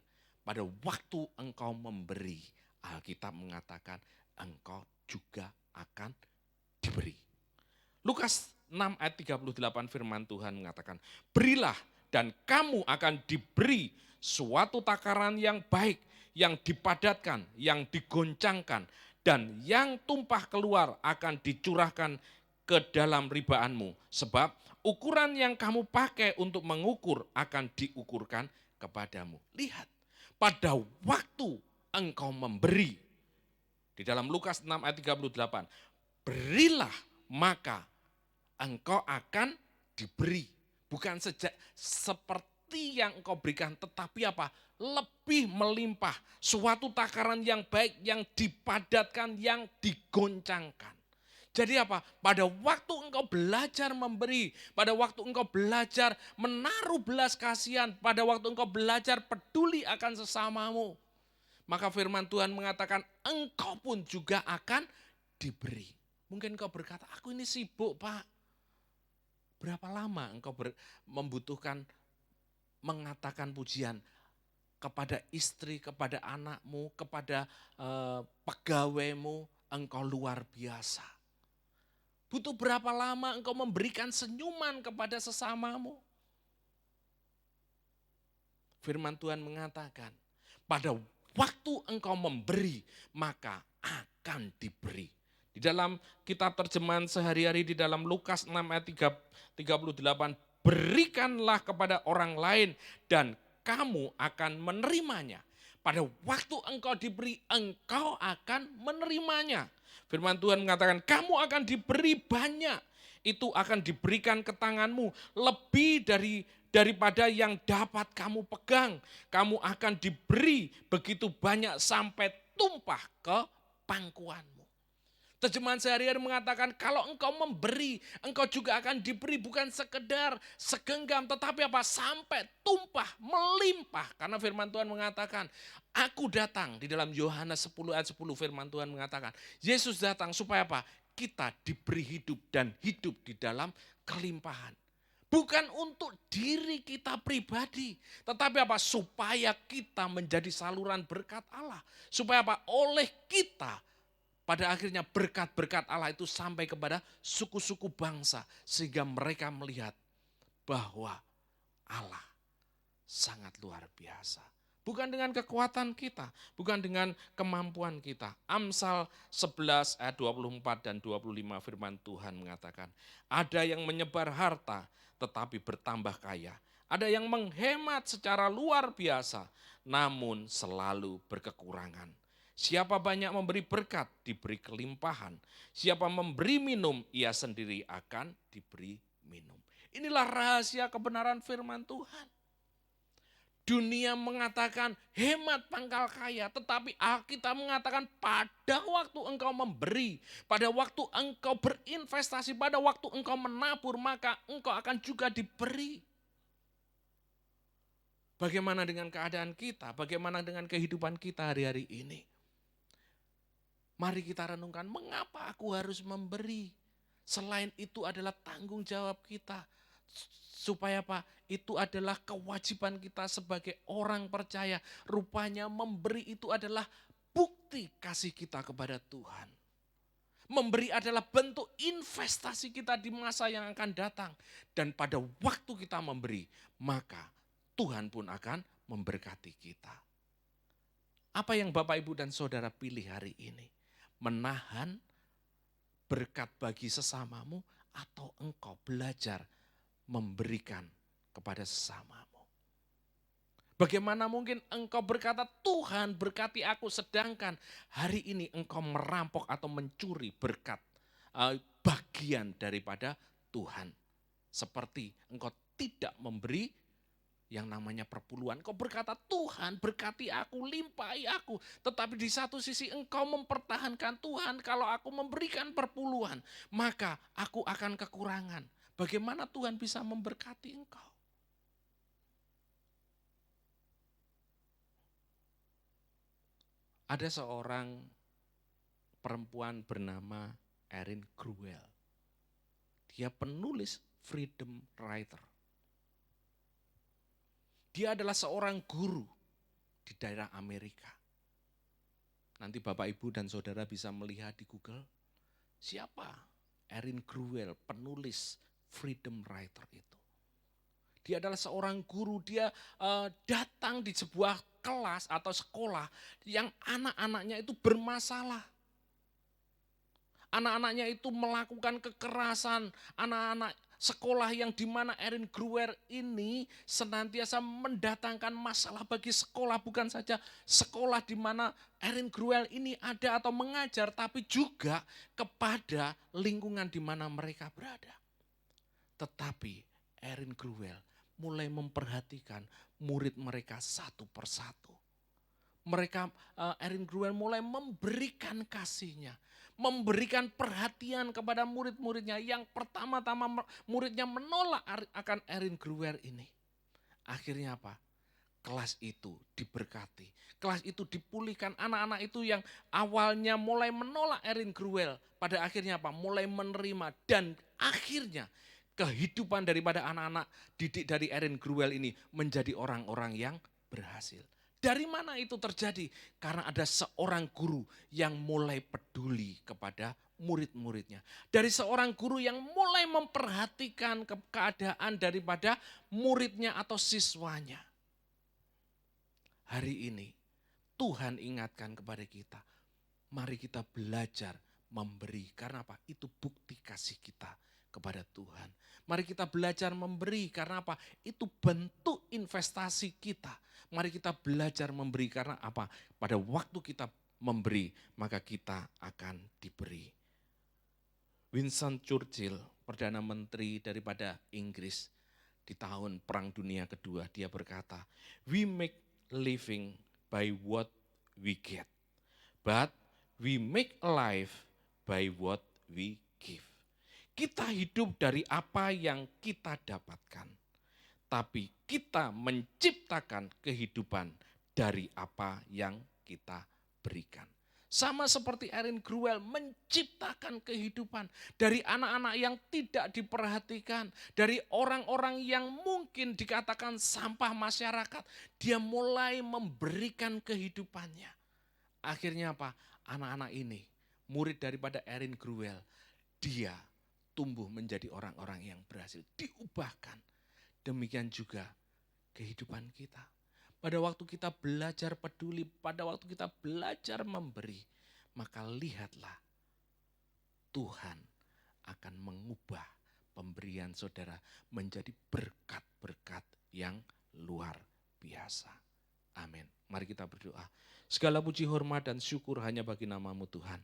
pada waktu engkau memberi, Alkitab mengatakan engkau juga akan diberi. Lukas 6 ayat 38 firman Tuhan mengatakan, berilah dan kamu akan diberi suatu takaran yang baik, yang dipadatkan, yang digoncangkan, dan yang tumpah keluar akan dicurahkan ke dalam ribaanmu. Sebab ukuran yang kamu pakai untuk mengukur akan diukurkan kepadamu. Lihat, pada waktu engkau memberi, di dalam Lukas 6 ayat 38, berilah maka engkau akan diberi. Bukan seperti yang engkau berikan, tetapi apa? Lebih melimpah. Suatu takaran yang baik, yang dipadatkan, yang digoncangkan. Jadi apa? Pada waktu engkau belajar memberi, pada waktu engkau belajar menaruh belas kasihan, pada waktu engkau belajar peduli akan sesamamu, maka firman Tuhan mengatakan engkau pun juga akan diberi. Mungkin engkau berkata, aku ini sibuk Pak. Berapa lama engkau membutuhkan mengatakan pujian kepada istri, kepada anakmu, kepada pegawaimu, engkau luar biasa. Butuh berapa lama engkau memberikan senyuman kepada sesamamu? Firman Tuhan mengatakan, pada waktu engkau memberi, maka akan diberi. Di dalam kitab terjemahan sehari-hari di dalam Lukas 6 ayat 38, berikanlah kepada orang lain dan kamu akan menerimanya. Pada waktu engkau diberi, engkau akan menerimanya. Firman Tuhan mengatakan, kamu akan diberi banyak. Itu akan diberikan ke tanganmu lebih daripada yang dapat kamu pegang. Kamu akan diberi begitu banyak sampai tumpah ke pangkuanmu. Terjemahan sehari-hari mengatakan kalau engkau memberi, engkau juga akan diberi, bukan sekedar segenggam, tetapi apa? Sampai tumpah, melimpah. Karena firman Tuhan mengatakan, aku datang, di dalam Yohanes 10 ayat 10 firman Tuhan mengatakan, Yesus datang supaya apa? Kita diberi hidup dan hidup di dalam kelimpahan. Bukan untuk diri kita pribadi, tetapi apa? Supaya kita menjadi saluran berkat Allah. Supaya apa? Oleh kita, pada akhirnya berkat-berkat Allah itu sampai kepada suku-suku bangsa. Sehingga mereka melihat bahwa Allah sangat luar biasa. Bukan dengan kekuatan kita, bukan dengan kemampuan kita. Amsal 11 ayat 24 dan 25 firman Tuhan mengatakan, ada yang menyebar harta tetapi bertambah kaya. Ada yang menghemat secara luar biasa namun selalu berkekurangan. Siapa banyak memberi berkat, diberi kelimpahan. Siapa memberi minum, ia sendiri akan diberi minum. Inilah rahasia kebenaran firman Tuhan. Dunia mengatakan hemat pangkal kaya, tetapi Alkitab mengatakan pada waktu engkau memberi, pada waktu engkau berinvestasi, pada waktu engkau menabur, maka engkau akan juga diberi. Bagaimana dengan keadaan kita? Bagaimana dengan kehidupan kita hari-hari ini? Mari kita renungkan, mengapa aku harus memberi? Selain itu adalah tanggung jawab kita. Supaya apa? Itu adalah kewajiban kita sebagai orang percaya. Rupanya memberi itu adalah bukti kasih kita kepada Tuhan. Memberi adalah bentuk investasi kita di masa yang akan datang. Dan pada waktu kita memberi, maka Tuhan pun akan memberkati kita. Apa yang Bapak, Ibu, dan Saudara pilih hari ini? Menahan berkat bagi sesamamu atau engkau belajar memberikan kepada sesamamu? Bagaimana mungkin engkau berkata, Tuhan berkati aku, sedangkan hari ini engkau merampok atau mencuri berkat bagian daripada Tuhan. Seperti engkau tidak memberi yang namanya perpuluhan. Engkau berkata, Tuhan berkati aku, limpahi aku. Tetapi di satu sisi engkau mempertahankan, Tuhan kalau aku memberikan perpuluhan, maka aku akan kekurangan. Bagaimana Tuhan bisa memberkati engkau? Ada seorang perempuan bernama Erin Gruwell. Dia penulis freedom writer. Dia adalah seorang guru di daerah Amerika. Nanti Bapak, Ibu, dan Saudara bisa melihat di Google. Siapa Erin Gruwell, penulis freedom writer itu? Dia adalah seorang guru, dia datang di sebuah kelas atau sekolah yang anak-anaknya itu bermasalah. Anak-anaknya itu melakukan kekerasan, anak-anak sekolah yang dimana Erin Gruwell ini senantiasa mendatangkan masalah bagi sekolah. Bukan saja sekolah di mana Erin Gruwell ini ada atau mengajar, tapi juga kepada lingkungan di mana mereka berada. Tetapi Erin Gruwell mulai memperhatikan murid mereka satu persatu. Erin Gruwell mulai memberikan kasihnya, memberikan perhatian kepada murid-muridnya. Yang pertama-tama muridnya menolak akan Erin Gruwell ini. Akhirnya apa? Kelas itu diberkati. Kelas itu dipulihkan. Anak-anak itu yang awalnya mulai menolak Erin Gruwell, pada akhirnya apa? Mulai menerima, dan akhirnya kehidupan daripada anak-anak didik dari Erin Gruwell ini menjadi orang-orang yang berhasil. Dari mana itu terjadi? Karena ada seorang guru yang mulai peduli kepada murid-muridnya. Dari seorang guru yang mulai memperhatikan keadaan daripada muridnya atau siswanya. Hari ini Tuhan ingatkan kepada kita, mari kita belajar memberi. Karena apa? Itu bukti kasih kita kepada Tuhan. Mari kita belajar memberi, karena apa? Itu bentuk investasi kita. Mari kita belajar memberi, karena apa? Pada waktu kita memberi, maka kita akan diberi. Winston Churchill, Perdana Menteri daripada Inggris di tahun Perang Dunia Kedua, dia berkata, we make living by what we get, but we make a life by what we give. Kita hidup dari apa yang kita dapatkan, tapi kita menciptakan kehidupan dari apa yang kita berikan. Sama seperti Erin Gruwell menciptakan kehidupan dari anak-anak yang tidak diperhatikan, dari orang-orang yang mungkin dikatakan sampah masyarakat, dia mulai memberikan kehidupannya. Akhirnya apa? Anak-anak ini, murid daripada Erin Gruwell, dia tumbuh menjadi orang-orang yang berhasil, diubahkan. Demikian juga kehidupan kita. Pada waktu kita belajar peduli, pada waktu kita belajar memberi, maka lihatlah Tuhan akan mengubah pemberian saudara menjadi berkat-berkat yang luar biasa. Amin. Mari kita berdoa. Segala puji, hormat, dan syukur hanya bagi nama-Mu Tuhan.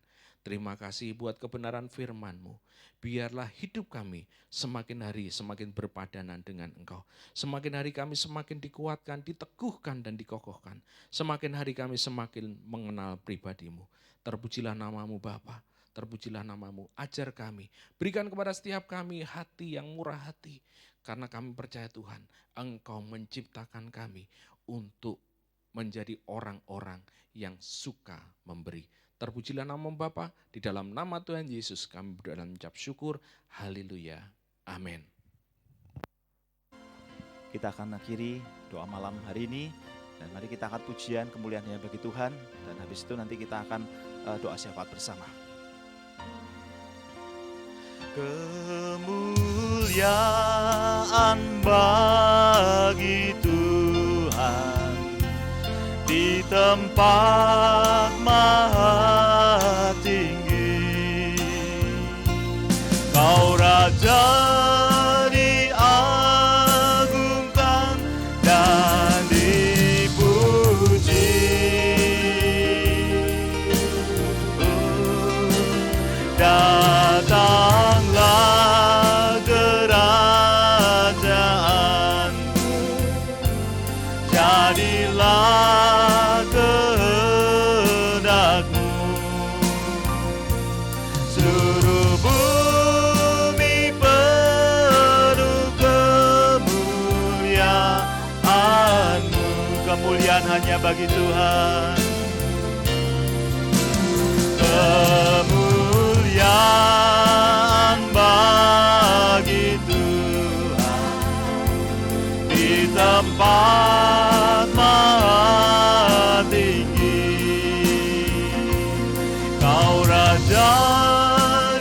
Terima kasih buat kebenaran firman-Mu. Biarlah hidup kami semakin hari semakin berpadanan dengan Engkau. Semakin hari kami semakin dikuatkan, diteguhkan, dan dikokohkan. Semakin hari kami semakin mengenal pribadi-Mu. Terpujilah nama-Mu Bapa, terpujilah nama-Mu. Ajar kami, berikan kepada setiap kami hati yang murah hati. Karena kami percaya Tuhan, Engkau menciptakan kami untuk menjadi orang-orang yang suka memberi. Terpujilah nama Bapa, di dalam nama Tuhan Yesus kami berdoa dan mengucap syukur. Haleluya. Amin. Kita akan akhiri doa malam hari ini, dan mari kita angkat pujian kemuliaan-Nya bagi Tuhan, dan habis itu nanti kita akan doa syafaat bersama. Kemuliaan bagi Tuhan di tempat maha tinggi, Kau Raja diagungkan dan jadilah kehendak-Mu. Seluruh bumi penuh kemuliaan-Mu. Kemuliaan hanya bagi Tuhan. Kemuliaan bagi Tuhan di tempat maha tinggi. Kau Raja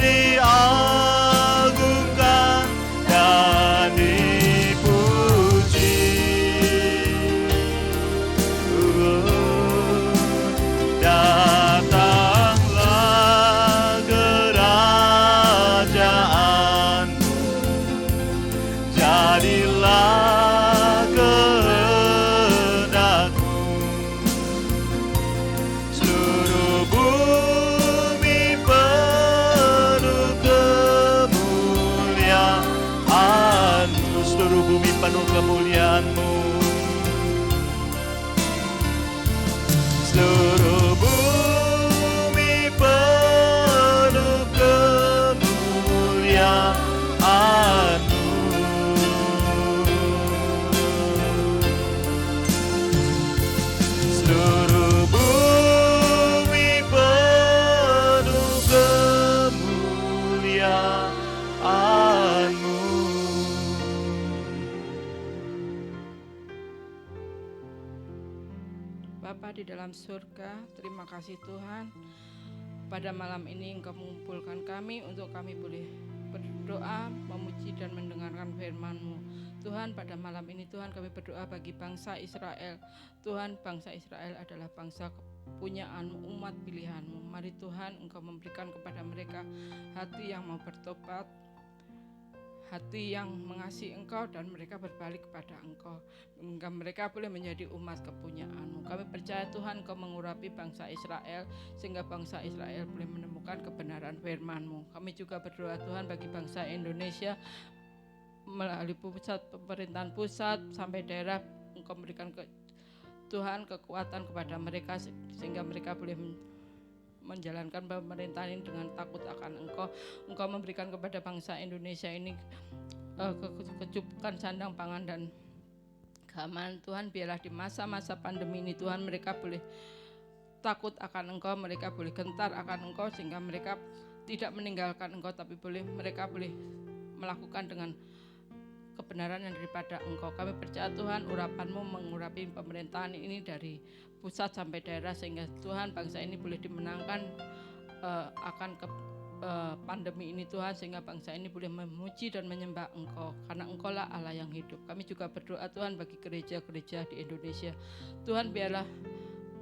diagungkan dan dipuji. Datanglah kerajaan-Mu, jadilah kehendak-Mu. Seluruh bumi penuh kemuliaan-Mu. Seluruh bumi penuh kemuliaan-Mu. Seluruh bumi penuh kemuliaan-Mu. Seluruh bumi penuh kemuliaan-Mu. Bapa di dalam surga, terima kasih Tuhan. Pada malam ini Engkau mengumpulkan kami untuk kami boleh berdoa, memuji dan mendengarkan firman-Mu. Tuhan, pada malam ini Tuhan kami berdoa bagi bangsa Israel. Tuhan, bangsa Israel adalah bangsa kepunyaan-Mu, umat pilihan-Mu. Mari Tuhan Engkau memberikan kepada mereka hati yang mau bertobat, hati yang mengasihi Engkau dan mereka berbalik kepada Engkau. Mereka boleh menjadi umat kepunyaan-Mu. Kami percaya Tuhan Engkau mengurapi bangsa Israel sehingga bangsa Israel boleh menemukan kebenaran firman-Mu. Kami juga berdoa Tuhan bagi bangsa Indonesia melalui pemerintahan pusat sampai daerah. Engkau memberikan Tuhan kekuatan kepada mereka sehingga mereka boleh menjalankan pemerintahan ini dengan takut akan Engkau. Engkau memberikan kepada bangsa Indonesia ini kecukupan sandang pangan dan keamanan. Tuhan, biarlah di masa-masa pandemi ini Tuhan mereka boleh takut akan Engkau, mereka boleh gentar akan Engkau sehingga mereka tidak meninggalkan Engkau, tapi mereka boleh melakukan dengan kebenaran yang daripada Engkau. Kami percaya Tuhan urapan-Mu mengurapi pemerintahan ini dari pusat sampai daerah sehingga Tuhan bangsa ini boleh dimenangkan akan pandemi ini Tuhan, sehingga bangsa ini boleh memuji dan menyembah Engkau karena Engkau lah Allah yang hidup. Kami juga berdoa Tuhan bagi gereja-gereja di Indonesia. Tuhan, biarlah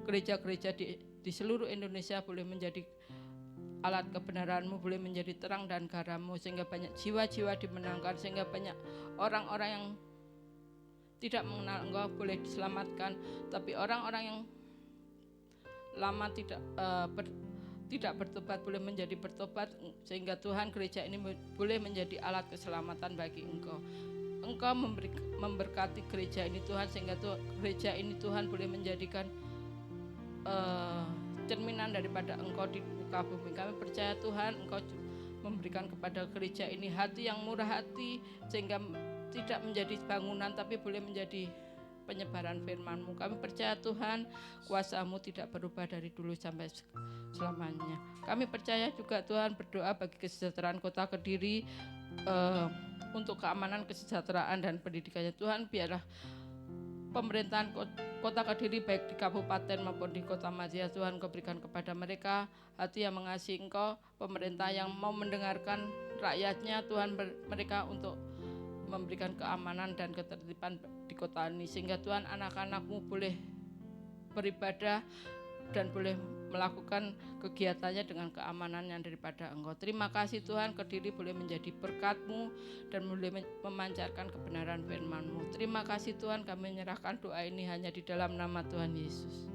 gereja-gereja di seluruh Indonesia boleh menjadi alat kebenaran-Mu, boleh menjadi terang dan garam-Mu sehingga banyak jiwa-jiwa dimenangkan, sehingga banyak orang-orang yang tidak mengenal Engkau boleh diselamatkan, tapi orang-orang yang lama tidak bertobat boleh menjadi bertobat sehingga Tuhan gereja ini boleh menjadi alat keselamatan bagi Engkau. Engkau memberkati gereja ini Tuhan sehingga gereja ini Tuhan boleh menjadikan cerminan daripada Engkau di muka bumi. Kami percaya Tuhan Engkau memberikan kepada gereja ini hati yang murah hati sehingga tidak menjadi bangunan tapi boleh menjadi penyebaran firman-Mu. Kami percaya Tuhan kuasa-Mu tidak berubah dari dulu sampai selamanya. Kami percaya juga Tuhan berdoa bagi kesejahteraan kota Kediri, untuk keamanan, kesejahteraan dan pendidikannya. Tuhan, biarlah pemerintahan kota Kediri baik di kabupaten maupun di kota Madia, Tuhan Kau berikan kepada mereka hati yang mengasihi Engkau, pemerintah yang mau mendengarkan rakyatnya Tuhan, mereka untuk memberikan keamanan dan ketertiban di kota ini sehingga Tuhan anak-anak-Mu boleh beribadah dan boleh melakukan kegiatannya dengan keamanan yang daripada Engkau. Terima kasih Tuhan, Kediri boleh menjadi berkat-Mu dan boleh memancarkan kebenaran firman-Mu. Terima kasih Tuhan, kami menyerahkan doa ini hanya di dalam nama Tuhan Yesus.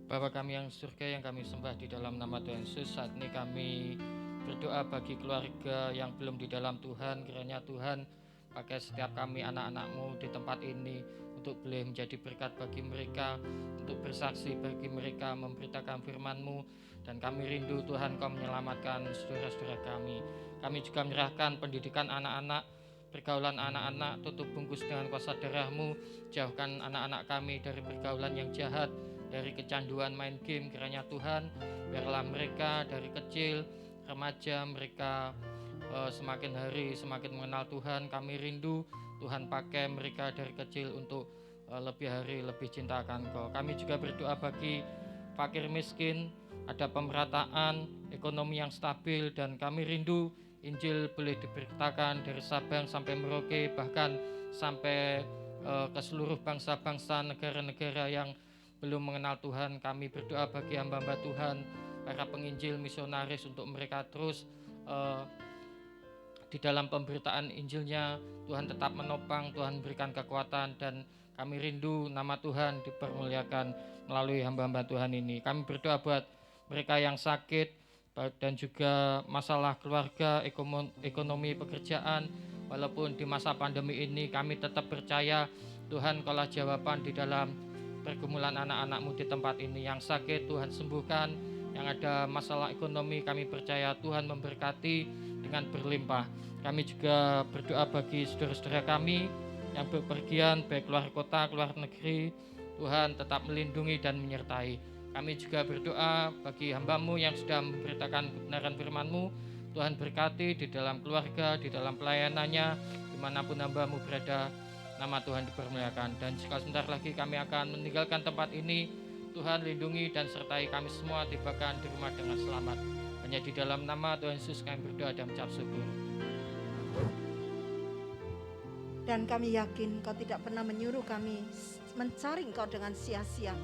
Bapa Bapa kami yang surga yang kami sembah di dalam nama Tuhan Yesus, saat ini kami berdoa bagi keluarga yang belum di dalam Tuhan. Kiranya Tuhan pakai setiap kami anak-anak-Mu di tempat ini untuk boleh menjadi berkat bagi mereka, untuk bersaksi bagi mereka, memberitakan firman-Mu. Dan kami rindu Tuhan Kau menyelamatkan saudara-saudara kami. Kami juga menyerahkan pendidikan anak-anak, pergaulan anak-anak, tutup bungkus dengan kuasa darah-Mu. Jauhkan anak-anak kami dari pergaulan yang jahat, dari kecanduan main game. Kiranya Tuhan, biarlah mereka dari kecil, remaja, mereka semakin hari semakin mengenal Tuhan. Kami rindu Tuhan pakai mereka dari kecil untuk lebih hari lebih cintakan Kau. Kami juga berdoa bagi fakir miskin, ada pemerataan ekonomi yang stabil, dan kami rindu Injil boleh diberitakan dari Sabang sampai Merauke, bahkan sampai ke seluruh bangsa-bangsa, negara-negara yang belum mengenal Tuhan. Kami berdoa bagi hamba-hamba Tuhan, para penginjil, misionaris, untuk mereka terus di dalam pemberitaan Injilnya. Tuhan tetap menopang, Tuhan berikan kekuatan, dan kami rindu nama Tuhan dipermuliakan melalui hamba-hamba Tuhan ini. Kami berdoa buat mereka yang sakit dan juga masalah keluarga, ekonomi, pekerjaan. Walaupun di masa pandemi ini kami tetap percaya Tuhan Kaulah jawaban di dalam pergumulan anak-anak-Mu di tempat ini. Yang sakit Tuhan sembuhkan, yang ada masalah ekonomi kami percaya Tuhan memberkati dengan berlimpah. Kami juga berdoa bagi saudara-saudara kami yang bepergian baik keluar kota, keluar negeri. Tuhan tetap melindungi dan menyertai. Kami juga berdoa bagi hamba-Mu yang sudah memberitakan kebenaran firman-Mu. Tuhan berkati di dalam keluarga, di dalam pelayanannya, dimanapun hamba-Mu berada, nama Tuhan dipermuliakan. Dan jika sebentar lagi kami akan meninggalkan tempat ini, Tuhan lindungi dan sertai kami semua, tibakan di rumah dengan selamat. Hanya di dalam nama Tuhan Yesus kami berdoa dan mengucap syukur. Dan kami yakin Kau tidak pernah menyuruh kami mencari Engkau dengan sia-sia.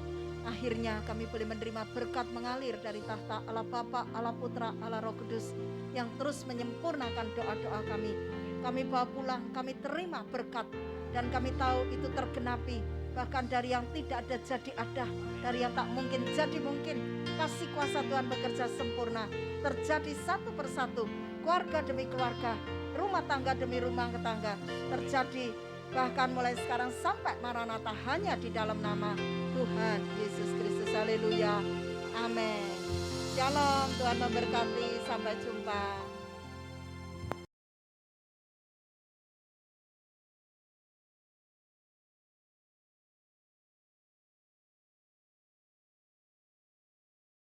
Akhirnya kami boleh menerima berkat mengalir dari tahta Allah Bapa, Allah Putra, Allah Roh Kudus yang terus menyempurnakan doa-doa kami. Kami bawa pulang, kami terima berkat, dan kami tahu itu tergenapi. Bahkan dari yang tidak ada jadi ada, dari yang tak mungkin jadi mungkin. Kasih kuasa Tuhan bekerja sempurna, terjadi satu persatu, keluarga demi keluarga, rumah tangga demi rumah tangga terjadi. Bahkan mulai sekarang sampai Maranatha hanya di dalam nama Tuhan Yesus Kristus. Haleluya. Amin. Shalom, Tuhan memberkati. Sampai jumpa.